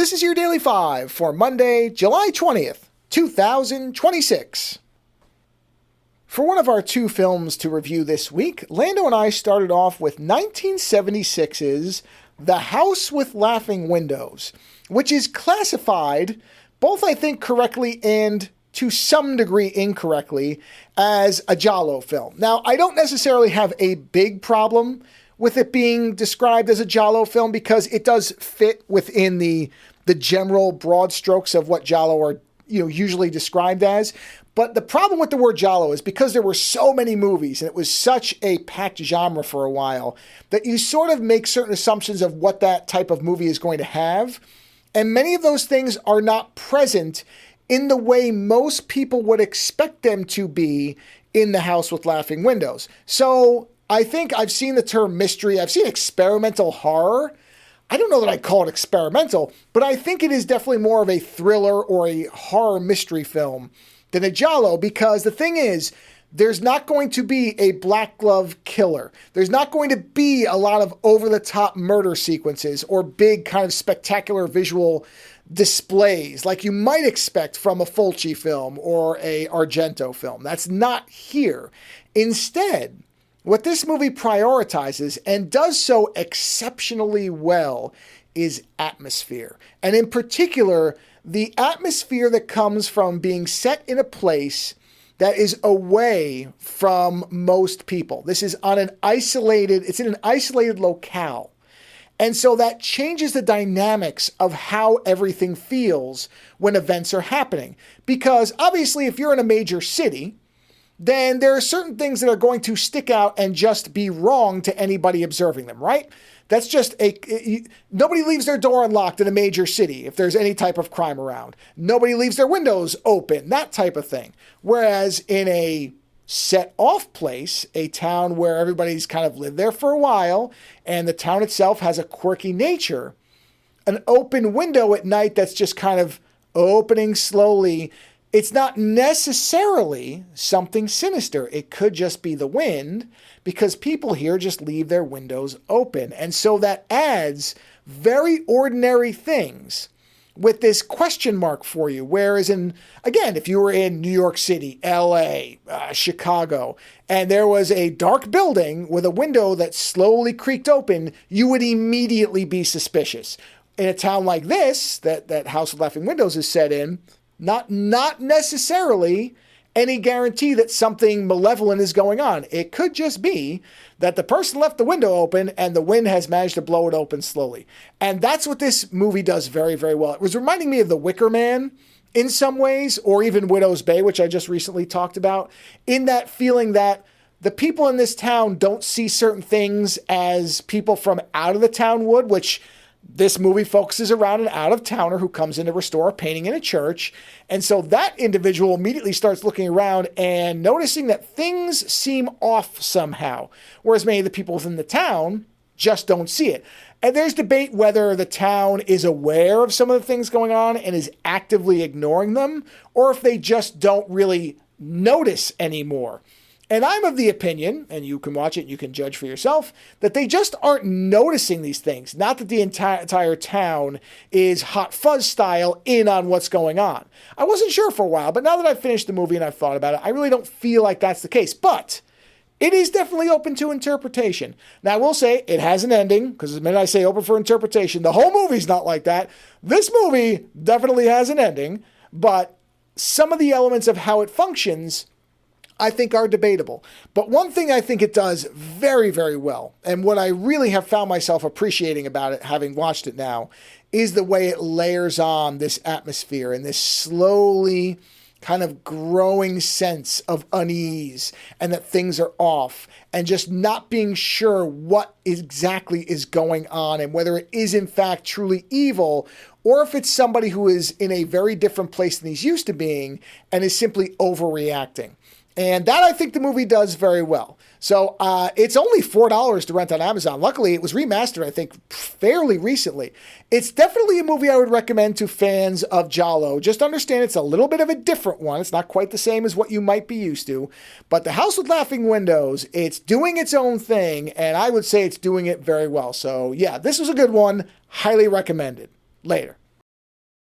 This is your Daily 5 for Monday, July 20th, 2026. For one of our two films to review this week, Lando and I started off with 1976's The House with Laughing Windows, which is classified, both I think correctly and to some degree incorrectly, as a giallo film. Now, I don't necessarily have a big problem with it being described as a giallo film because it does fit within the general broad strokes of what giallo are usually described as. But the problem with the word giallo is because there were so many movies and it was such a packed genre for a while that you sort of make certain assumptions of what that type of movie is going to have. And many of those things are not present in the way most people would expect them to be in The House with Laughing Windows. So I think I've seen the term mystery. I've seen experimental horror. I don't know that I'd call it experimental, but I think it is definitely more of a thriller or a horror mystery film than a giallo, because the thing is, there's not going to be a black glove killer. There's not going to be a lot of over-the-top murder sequences or big kind of spectacular visual displays like you might expect from a Fulci film or a Argento film. That's not here. Instead, what this movie prioritizes, and does so exceptionally well, is atmosphere. And in particular, the atmosphere that comes from being set in a place that is away from most people. This is on it's in an isolated locale. And so that changes the dynamics of how everything feels when events are happening. Because obviously, if you're in a major city, then there are certain things that are going to stick out and just be wrong to anybody observing them, right? That's just nobody leaves their door unlocked in a major city if there's any type of crime around. Nobody leaves their windows open, that type of thing. Whereas in a set-off place, a town where everybody's kind of lived there for a while, and the town itself has a quirky nature, an open window at night that's just kind of opening slowly, it's not necessarily something sinister. It could just be the wind, because people here just leave their windows open. And so that adds very ordinary things with this question mark for you. Whereas again, if you were in New York City, LA, Chicago, and there was a dark building with a window that slowly creaked open, you would immediately be suspicious. In a town like this, that House with Laughing Windows is set in, not necessarily any guarantee that something malevolent is going on. It could just be that the person left the window open and the wind has managed to blow it open slowly. And that's what this movie does very, very well. It was reminding me of The Wicker Man in some ways, or even Widow's Bay, which I just recently talked about, in that feeling that the people in this town don't see certain things as people from out of the town would, which this movie focuses around an out-of-towner who comes in to restore a painting in a church. And so that individual immediately starts looking around and noticing that things seem off somehow, whereas many of the people within the town just don't see it. And there's debate whether the town is aware of some of the things going on and is actively ignoring them, or if they just don't really notice anymore. And I'm of the opinion, and you can watch it, you can judge for yourself, that they just aren't noticing these things. Not that the entire town is hot fuzz style in on what's going on. I wasn't sure for a while, but now that I've finished the movie and I've thought about it, I really don't feel like that's the case. But it is definitely open to interpretation. Now, I will say it has an ending, because the minute I say open for interpretation, the whole movie's not like that. This movie definitely has an ending, but some of the elements of how it functions I think are debatable. But one thing I think it does very, very well, and what I really have found myself appreciating about it, having watched it now, is the way it layers on this atmosphere and this slowly kind of growing sense of unease and that things are off and just not being sure what exactly is going on and whether it is in fact truly evil or if it's somebody who is in a very different place than he's used to being and is simply overreacting. And that I think the movie does very well. So it's only $4 to rent on Amazon. Luckily, it was remastered, I think, fairly recently. It's definitely a movie I would recommend to fans of giallo. Just understand it's a little bit of a different one. It's not quite the same as what you might be used to. But The House with Laughing Windows, it's doing its own thing, and I would say it's doing it very well. So yeah, this was a good one. Highly recommended. Later.